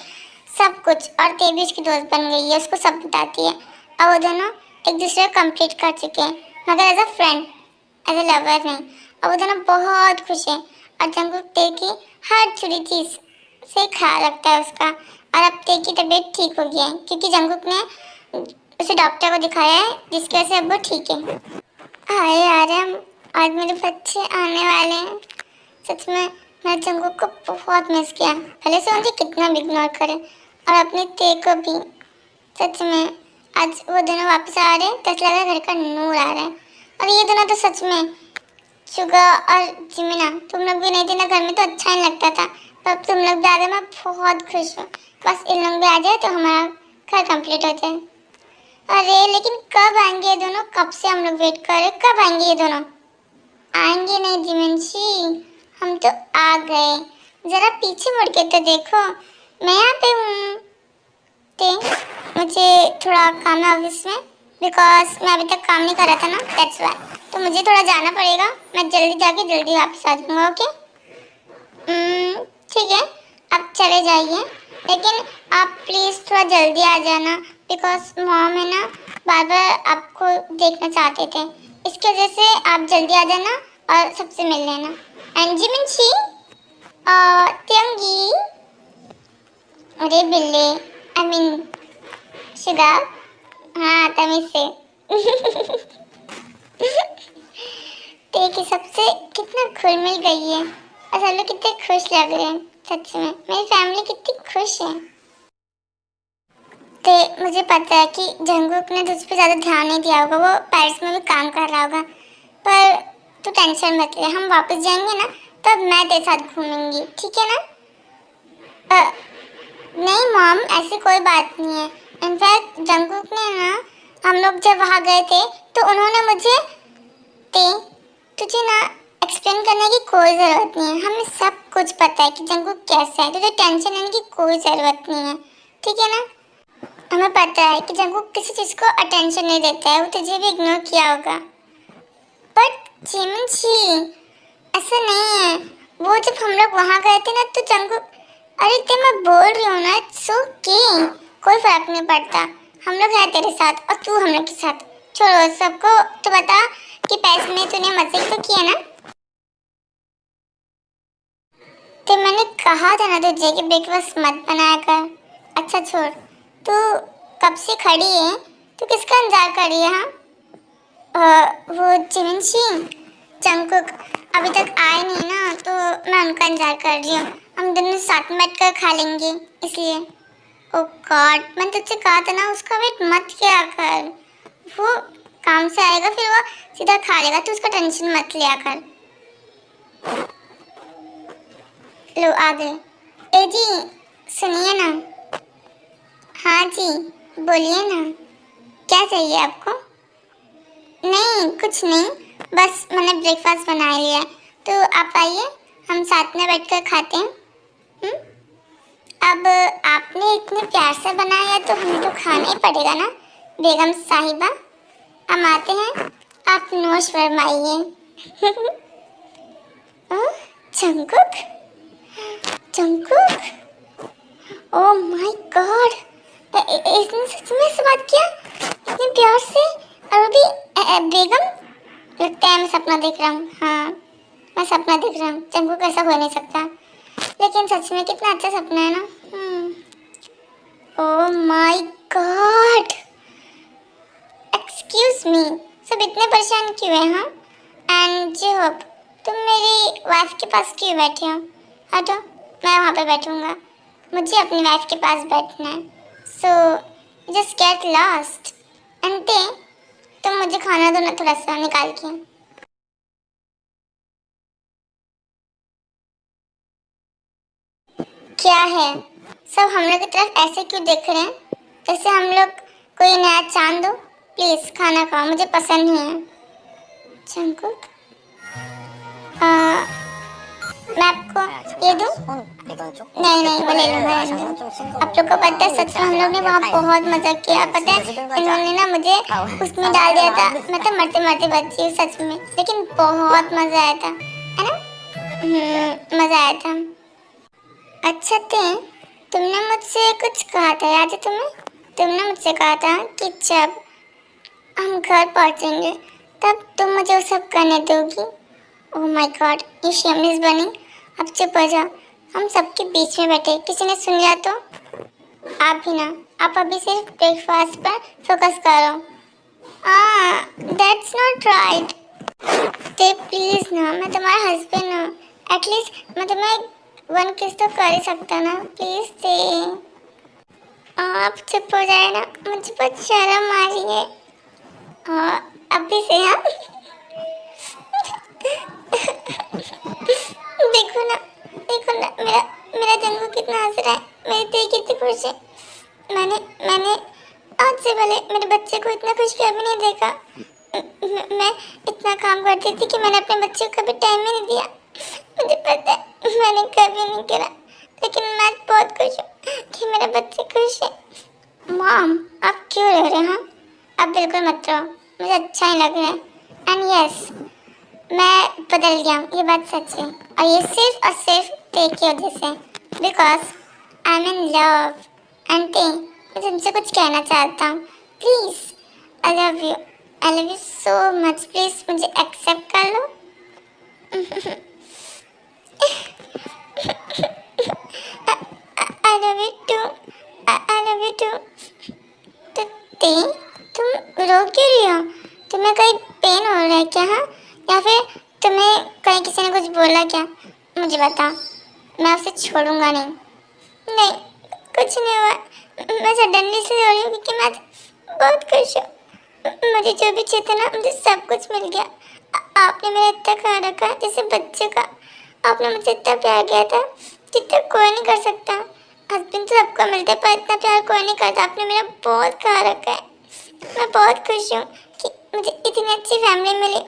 सब कुछ। और ते भी उसकी दोस्त बन गई है, उसको सब बताती है। अब वो दोनों एक दूसरे को कंप्लीट कर चुके हैं, मगर as a friend, as a lover नहीं। अब वो दोनों बहुत खुश हैं और जंगकुक ते की हर छोटी चीज़ से ख्याल रखता है उसका। और अब ते की तबीयत ठीक हो गई है क्योंकि जंगकुक ने उसे डॉक्टर को दिखाया है, जिसकी वजह से अब वो ठीक है। हाय यार, आज मेरे बच्चे आने वाले हैं। सच में मैं जंगकुक को बहुत मिस किया, पहले से मुझे कितना भी इग्नोर करे, और अपने ते को भी। सच में आज वो दोनों वापस आ रहे हैं तो ऐसा लग रहा है घर का नूर आ रहा है। और ये दोनों तो सच में, शुगा और जिमिना, तुम लोग भी नहीं थे ना घर में तो अच्छा नहीं लगता था, पर अब तुम लोग भी आ गए, मैं बहुत खुश हूँ। बस इन लोग भी आ जाए तो हमारा घर कंप्लीट हो जाए। अरे लेकिन कब आएंगे ये दोनों? कब से हम लोग वेट कर रहे, कब आएंगे ये दोनों? आएंगे नहीं जिमिनशी, हम तो आ गए। जरा पीछे मुड़ के तो देखो, मैं यहाँ पे हूँ। ते मुझे थोड़ा काम है ऑफिस में, बिकॉज मैं अभी तक काम नहीं कर रहा था ना, दैट्स व्हाई। तो मुझे थोड़ा जाना पड़ेगा, मैं जल्दी जाके जल्दी वापस आ जाऊँगा। ओके ठीक है, आप चले जाइए, लेकिन आप प्लीज़ थोड़ा जल्दी आ जाना, बिकॉज मॉम है ना बार बार आपको देखना चाहते थे, इसकी वजह से आप जल्दी आ जाना और सबसे मिल लेना। एंड जिमिनशी तियंगी, अरे बिल्ले, आई मीन शुगा, हाँ तमीज से। देखिए सबसे कितना घुल मिल गई है और सब लोग कितने खुश लग रहे हैं। सच में मेरी फैमिली कितनी खुश है। तो मुझे पता है कि जंगकुक ने तुझ पे ज़्यादा ध्यान नहीं दिया होगा, वो पेरिस में भी काम कर रहा होगा, पर तू टेंशन मत ले, हम वापस जाएंगे ना तब मैं तेरे साथ घूमूंगी, ठीक है ना? नहीं मॉम, ऐसी कोई बात नहीं है। इनफैक्ट जंगकुक ने ना, हम लोग जब वहाँ गए थे तो उन्होंने मुझे तुझे ना एक्सप्लेन करने की कोई ज़रूरत नहीं है, हमें सब कुछ पता है कि जंगकुक कैसा है, तुझे टेंशन लेने की कोई ज़रूरत नहीं है, ठीक है ना? हमें पता है कि जंगकुक किसी चीज़ को अटेंशन नहीं देता है, वो तुझे भी इग्नोर किया होगा। बट जिमिनशी ऐसा नहीं है, वो जब हम लोग वहाँ गए थे ना तो जंगकुक, अरे ते मैं बोल रही हूँ ना, इट्स ओके, कोई फर्क नहीं पड़ता, हम लोग हैं तेरे साथ और तू हम लोग के साथ। छोड़ो सबको, तो बता कि पैसे में तूने मजे तो किया ना? तो मैंने कहा था ना तुझे कि ब्रेकफास्ट मत बनाया कर। अच्छा छोड़, तू कब से खड़ी है, तू किसका इंतजार कर रही है? हाँ वो जिमिनशी, जंगकुक अभी तक आए नहीं ना, तो मैं उनका इंतजार कर रही हूँ, हम दोनों साथ में बैठ कर खा लेंगे इसलिए। ओ गॉड, मैंने तुझसे कहा था ना उसका वेट मत किया कर, वो काम से आएगा फिर वो सीधा खा लेगा, तू उसका टेंशन मत लिया कर। लो आ गए। ए जी सुनिए ना। हाँ जी बोलिए ना, क्या चाहिए आपको? नहीं कुछ नहीं, बस मैंने ब्रेकफास्ट बना लिया है, तो आप आइए हम साथ में बैठकर खाते हैं। अब आपने इतने प्यार से बनाया है तो हमें तो खाना ही पड़ेगा ना बेगम साहिबा। हम आते हैं, आप नोश फरमाइए। Jungkook, Jungkook, oh my God, इसने सच में से बात किया इतने प्यार से? और अभी बेगम, लगता है मैं सपना देख रहा हूँ। हाँ मैं सपना देख रहा हूँ, जंगकुक ऐसा हो नहीं सकता, लेकिन सच में कितना अच्छा सपना है ना। Oh my God, excuse me, सब इतने परेशान क्यों हैं? हाँ एंड जी होप, तुम मेरी वाइफ के पास क्यों बैठे हो? हटो, मैं वहाँ पे बैठूँगा, मुझे अपनी वाइफ के पास बैठना है, so just get lost. And तुम मुझे खाना दो ना थोड़ा सा निकाल के। क्या है, सब हम लोग की तरफ ऐसे क्यों देख रहे हैं जैसे हम लोग कोई नया चांद हो? प्लीज़ खाना खाओ, मुझे पसंद नहीं है। जंगकुक, मैं आपको ये दूँ? नहीं नहीं वो ले लूँगा। आप लोग को पता है सच में हम लोग ने वहाँ बहुत मज़ा किया, पता है इन्होंने ना मुझे उसमें डाल दिया था, मैं तो मरते मरते बची हूँ सच में, लेकिन बहुत मज़ा आया था, है ना? मज़ा आया था। अच्छा थे, तुमने मुझसे कुछ कहा था, याद है तुम्हें? तुमने मुझसे कहा था कि जब हम घर पहुंचेंगे तब तुम मुझे वो सब करने दोगी। ओह माय गॉड, ये शेमलेस बनी, अब चुप हो जाओ, हम सबके बीच में बैठे, किसी ने सुन लिया तो? आप भी ना, आप अभी सिर्फ ब्रेकफास्ट पर फोकस करो। That's not right. ते प्लीज़ ना, मैं तुम्हारा हस्बैंड हूँ, एटलीस्ट मैं तुम्हें वन किस तो कर ही सकता ना, प्लीज़ ते। आप चुप हो जाए ना, मुझे बहुत शर्म आ रही है। अभी से हाँ। देखो ना मेरा मेरा जंगू कितना हंस रहा है, मेरे देख कितनी खुश है। मैंने मैंने आज से पहले मेरे बच्चे को इतना खुश कभी नहीं देखा। मैं इतना काम करती थी कि मैंने अपने बच्चे को कभी टाइम ही नहीं दिया। मुझे पता है मैंने कभी नहीं करा, लेकिन मैं बहुत खुश हूँ कि मेरे बच्चे खुश है। मॉम, आप क्यों रो रहे हैं? आप बिल्कुल मत रो, मुझे अच्छा नहीं लग रहा है। एंड यस, मैं बदल गया हूँ, ये बात सच है। और ये सिर्फ और सिर्फ ते की वजह से, because I am in love. And Tae, मैं तुमसे कुछ कहना चाहता हूँ। Please, I love you, I love you so much. Please मुझे एक्सेप्ट कर लो। I love you too, I love you too. तो ते, तुम रो क्यों रही हो? तुम्हें कोई पेन हो रहा है क्या? हाँ, या फिर तुम्हें कहीं किसी ने कुछ बोला क्या? मुझे बता, मैं उसे छोड़ूंगा नहीं। नहीं, कुछ नहीं हुआ। मैं सडनली से रो रही हूँ क्योंकि मैं बहुत खुश हूँ। मुझे जो भी चाहिए था ना, मुझे सब कुछ मिल गया। आपने मेरा इतना ख्याल रखा जैसे बच्चे का। आपने मुझे इतना प्यार किया था जितना कोई नहीं कर सकता। हस्बैंड तो सबको मिलता है, पर इतना प्यार कोई नहीं करता। आपने मेरा बहुत ख्याल रखा है। मैं बहुत खुश हूँ कि मुझे इतनी अच्छी फैमिली मिली,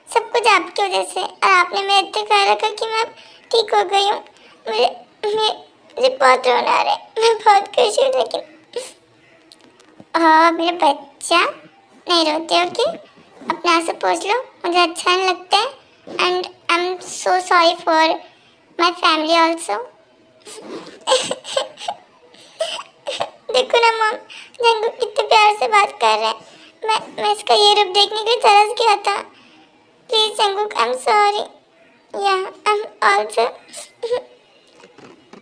सब कुछ आपकी वजह से। और आपने मेरा इतना ख्याल रखा कि मैं ठीक हो गई हूँ। मुझे बहुत रोना आ रहा है, मैं बहुत खुश हूँ। लेकिन हाँ, मेरा बच्चा नहीं रोते। ओके, अपने आप से पूछ लो, मुझे अच्छा नहीं लगता है। And I am so sorry for my family also. देखो ना मॉम, जंगू कितने प्यार से बात कर रहा है। मैं इसका ये रूप देखने के लिए तरस गया था। प्लीज जंगू, I am sorry. Yeah I am also.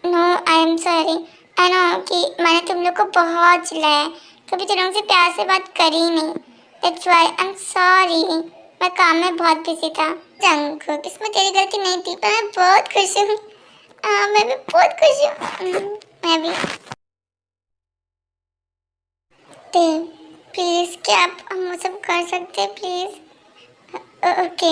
No, I am sorry. I know कि मैंने तुम लोग को बहुत चिल्लाया, कभी तुम लोग से प्यार से बात करी ही नहीं। That's why I am sorry. मैं काम में बहुत बिजी था। जंगू, इसमें तेरी गलती नहीं थी, पर मैं बहुत खुश हूँ। मैं भी बहुत खुश हूँ। मैं भी। प्लीज, क्या आप हम सब कर सकते हैं? प्लीज। ओके।